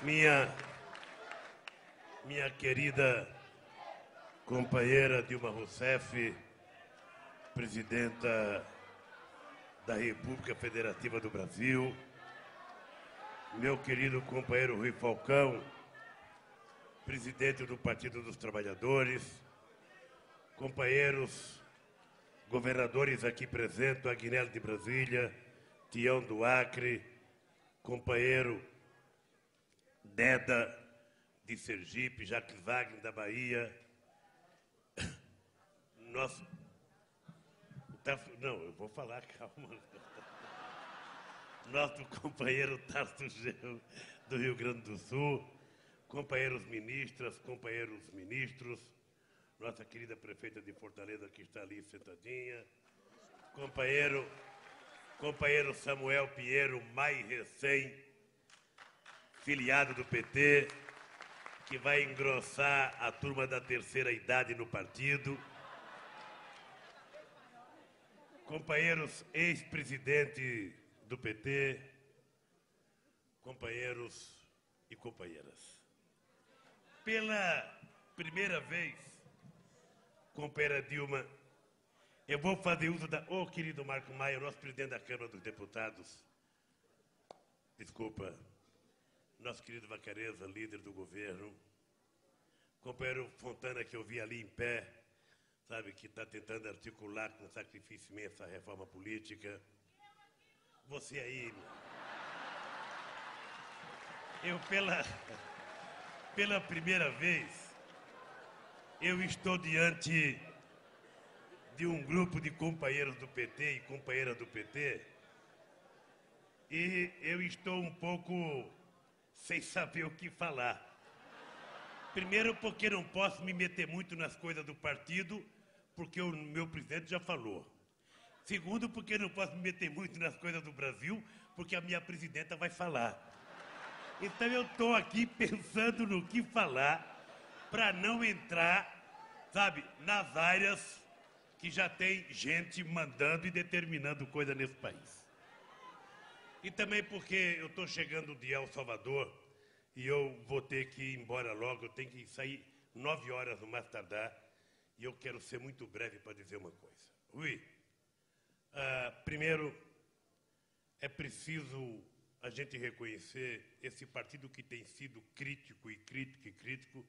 Minha querida companheira Dilma Rousseff, presidenta da República Federativa do Brasil, meu querido companheiro Rui Falcão, presidente do Partido dos Trabalhadores, companheiros governadores aqui presentes, Aguinaldo de Brasília, Tião do Acre, companheiro Deda de Sergipe, Jacques Wagner da Bahia, eu vou falar, calma. Nosso companheiro Tarso Genro do Rio Grande do Sul, companheiros ministras, companheiros ministros, nossa querida prefeita de Fortaleza que está ali sentadinha, companheiro Samuel Pinheiro, mais recém-filiado do PT, que vai engrossar a turma da terceira idade no partido, companheiros ex-presidente do PT, companheiros e companheiras. Pela primeira vez, companheira Dilma, eu vou fazer uso da... Ô, querido Marco Maia, nosso presidente da Câmara dos Deputados, desculpa, nosso querido Vacareza, líder do governo, companheiro Fontana, que eu vi ali em pé, sabe, que está tentando articular com sacrifício imenso essa reforma política. Você aí, eu pela primeira vez, eu estou diante de um grupo de companheiros do PT e companheiras do PT, e eu estou um pouco sem saber o que falar. Primeiro, porque não posso me meter muito nas coisas do partido, porque o meu presidente já falou. Segundo, porque não posso me meter muito nas coisas do Brasil, porque a minha presidenta vai falar. Então eu estou aqui pensando no que falar para não entrar, sabe, nas áreas que já tem gente mandando e determinando coisa nesse país. E também porque eu estou chegando de El Salvador e eu vou ter que ir embora logo, eu tenho que sair 9 horas no mais tardar, e eu quero ser muito breve para dizer uma coisa. Rui, primeiro, é preciso a gente reconhecer esse partido que tem sido crítico e crítico e crítico.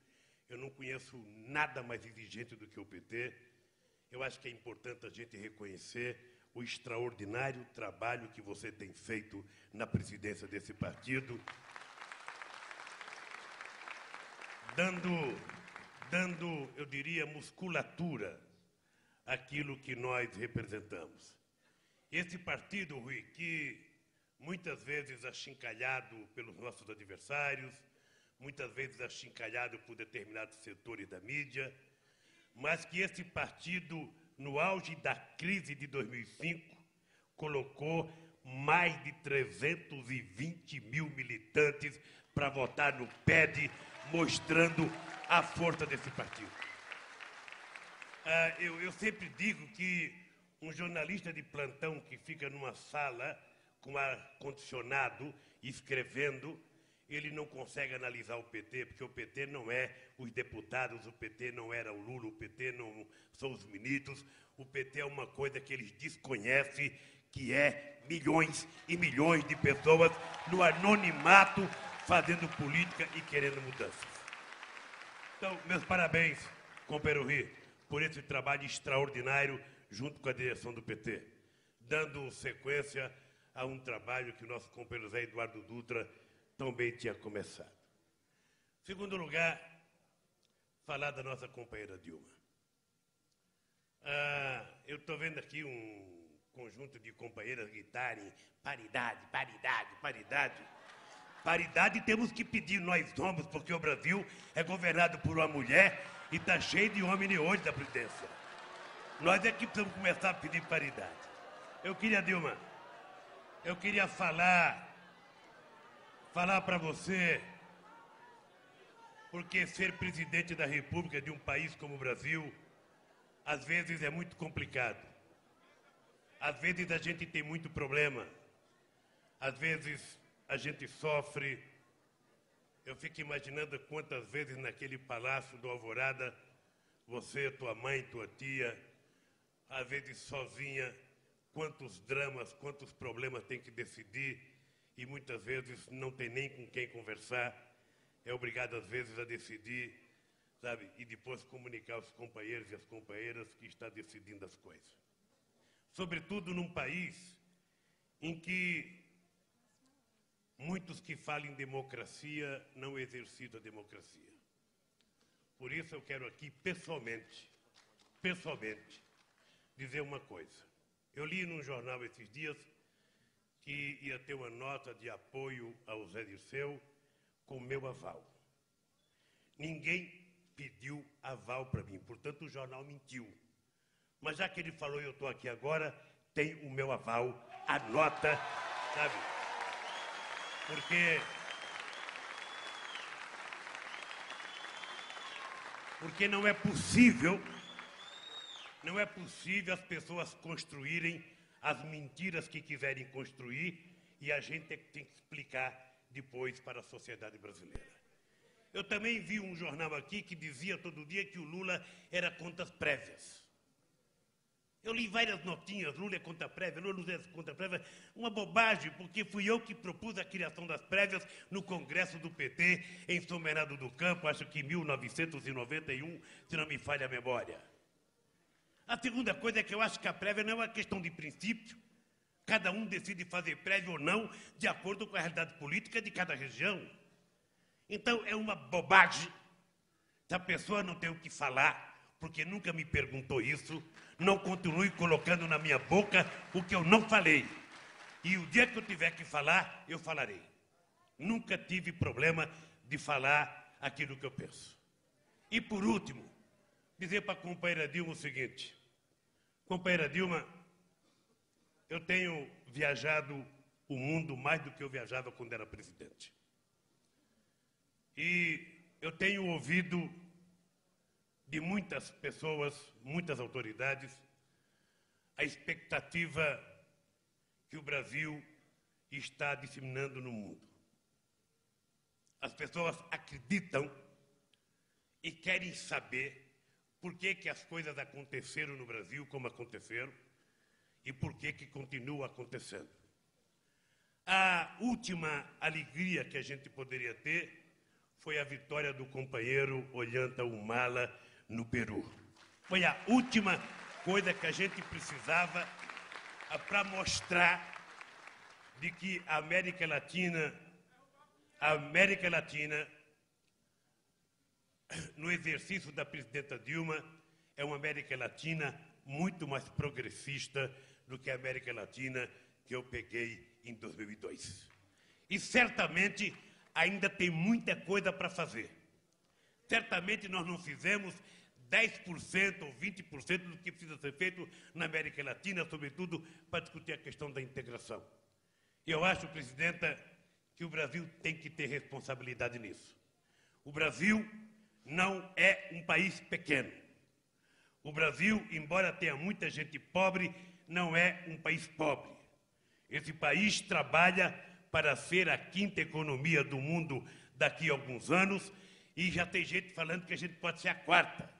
Eu não conheço nada mais exigente do que o PT. Eu acho que é importante a gente reconhecer o extraordinário trabalho que você tem feito na presidência desse partido, dando, eu diria, musculatura àquilo que nós representamos. Esse partido, Rui, que muitas vezes achincalhado pelos nossos adversários, muitas vezes achincalhado por determinados setores da mídia, mas que esse partido, no auge da crise de 2005, colocou mais de 320 mil militantes para votar no PED, mostrando a força desse partido. Eu sempre digo que um jornalista de plantão que fica numa sala com ar-condicionado escrevendo, ele não consegue analisar o PT, porque o PT não é os deputados, o PT não era o Lula, o PT não são os ministros, o PT é uma coisa que eles desconhecem, que é milhões e milhões de pessoas no anonimato, fazendo política e querendo mudanças. Então, meus parabéns, companheiro Rui, por esse trabalho extraordinário junto com a direção do PT, dando sequência a um trabalho que o nosso companheiro Zé Eduardo Dutra também tinha começado. Segundo lugar, falar da nossa companheira Dilma. Eu estou vendo aqui um conjunto de companheiras gritarem paridade, paridade, paridade. Paridade temos que pedir nós homens, porque o Brasil é governado por uma mulher e está cheio de homens hoje da presidência. Nós é que precisamos começar a pedir paridade. Dilma, eu queria falar para você, porque ser presidente da República de um país como o Brasil, às vezes é muito complicado. Às vezes a gente tem muito problema. Às vezes a gente sofre. Eu fico imaginando quantas vezes naquele palácio do Alvorada, você, tua mãe, tua tia, às vezes sozinha, quantos dramas, quantos problemas tem que decidir e muitas vezes não tem nem com quem conversar, é obrigado às vezes a decidir, sabe, e depois comunicar aos companheiros e às companheiras que está decidindo as coisas. Sobretudo num país em que muitos que falam em democracia não exercitam a democracia. Por isso eu quero aqui, pessoalmente, dizer uma coisa. Eu li num jornal esses dias que ia ter uma nota de apoio ao Zé Dirceu com meu aval. Ninguém pediu aval para mim, portanto o jornal mentiu. Mas já que ele falou e eu estou aqui agora, tem o meu aval, a nota, sabe? Porque não é possível as pessoas construírem as mentiras que quiserem construir e a gente tem que explicar depois para a sociedade brasileira. Eu também vi um jornal aqui que dizia todo dia que o Lula era contra as prévias. Eu li várias notinhas, Lula é contra a prévia, Lula é contra a prévia. Uma bobagem, porque fui eu que propus a criação das prévias no Congresso do PT, em São Bernardo do Campo, acho que em 1991, se não me falha a memória. A segunda coisa é que eu acho que a prévia não é uma questão de princípio. Cada um decide fazer prévia ou não, de acordo com a realidade política de cada região. Então, é uma bobagem. Se a pessoa não tem o que falar, porque nunca me perguntou isso, não continue colocando na minha boca o que eu não falei. E o dia que eu tiver que falar, eu falarei. Nunca tive problema de falar aquilo que eu penso. E, por último, dizer para a companheira Dilma o seguinte. Companheira Dilma, eu tenho viajado o mundo mais do que eu viajava quando era presidente. E eu tenho ouvido de muitas pessoas, muitas autoridades, a expectativa que o Brasil está disseminando no mundo. As pessoas acreditam e querem saber por que as coisas aconteceram no Brasil como aconteceram e por que continuam acontecendo. A última alegria que a gente poderia ter foi a vitória do companheiro Ollanta Humala no Peru. Foi a última coisa que a gente precisava para mostrar de que a América Latina, no exercício da presidenta Dilma, é uma América Latina muito mais progressista do que a América Latina que eu peguei em 2002. E certamente ainda tem muita coisa para fazer. Certamente nós não fizemos 10% ou 20% do que precisa ser feito na América Latina, sobretudo para discutir a questão da integração. Eu acho, presidenta, que o Brasil tem que ter responsabilidade nisso. O Brasil não é um país pequeno. O Brasil, embora tenha muita gente pobre, não é um país pobre. Esse país trabalha para ser a quinta economia do mundo daqui a alguns anos e já tem gente falando que a gente pode ser a quarta.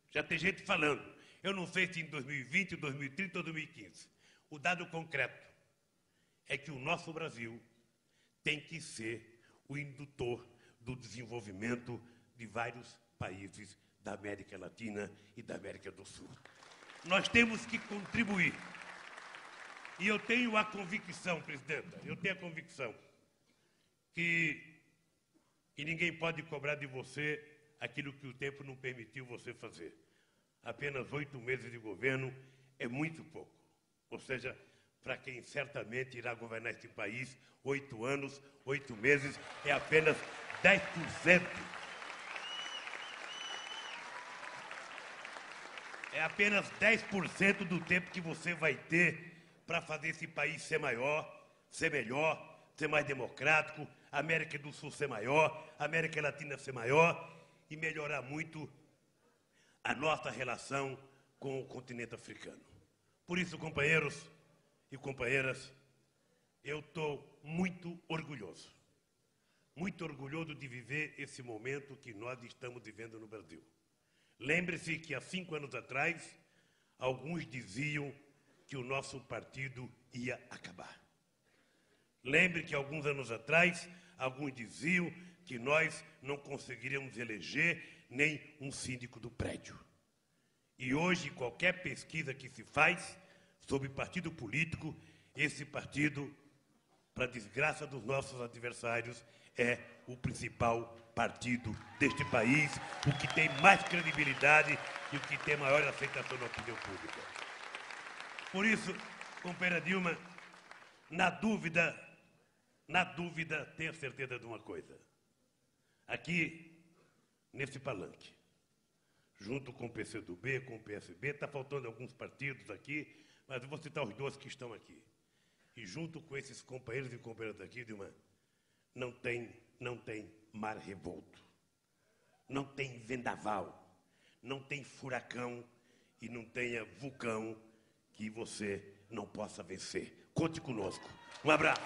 Já tem gente falando. Eu não sei se em 2020, 2030 ou 2015. O dado concreto é que o nosso Brasil tem que ser o indutor do desenvolvimento de vários países da América Latina e da América do Sul. Nós temos que contribuir. E eu tenho a convicção, presidenta, que ninguém pode cobrar de você aquilo que o tempo não permitiu você fazer. Apenas 8 meses de governo é muito pouco. Ou seja, para quem certamente irá governar este país, 8 anos, 8 meses, é apenas 10%. É apenas 10% do tempo que você vai ter para fazer esse país ser maior, ser melhor, ser mais democrático, a América do Sul ser maior, a América Latina ser maior e melhorar muito a nossa relação com o continente africano. Por isso, companheiros e companheiras, eu estou muito orgulhoso. muito orgulhoso de viver esse momento que nós estamos vivendo no Brasil. Lembre-se que há 5 anos atrás, alguns diziam que o nosso partido ia acabar. Lembre que alguns anos atrás, alguns diziam que nós não conseguiríamos eleger nem um síndico do prédio. E hoje, qualquer pesquisa que se faz sobre partido político, esse partido, para desgraça dos nossos adversários, é o principal partido deste país, o que tem mais credibilidade e o que tem maior aceitação na opinião pública. Por isso, companheira Dilma, na dúvida, tenha certeza de uma coisa. Aqui, nesse palanque, junto com o PCdoB, com o PSB, está faltando alguns partidos aqui, mas eu vou citar os 2 que estão aqui. E junto com esses companheiros e companheiras aqui, Dilma, não tem mar revolto, não tem vendaval, não tem furacão e não tenha vulcão que você não possa vencer. Conte conosco. Um abraço.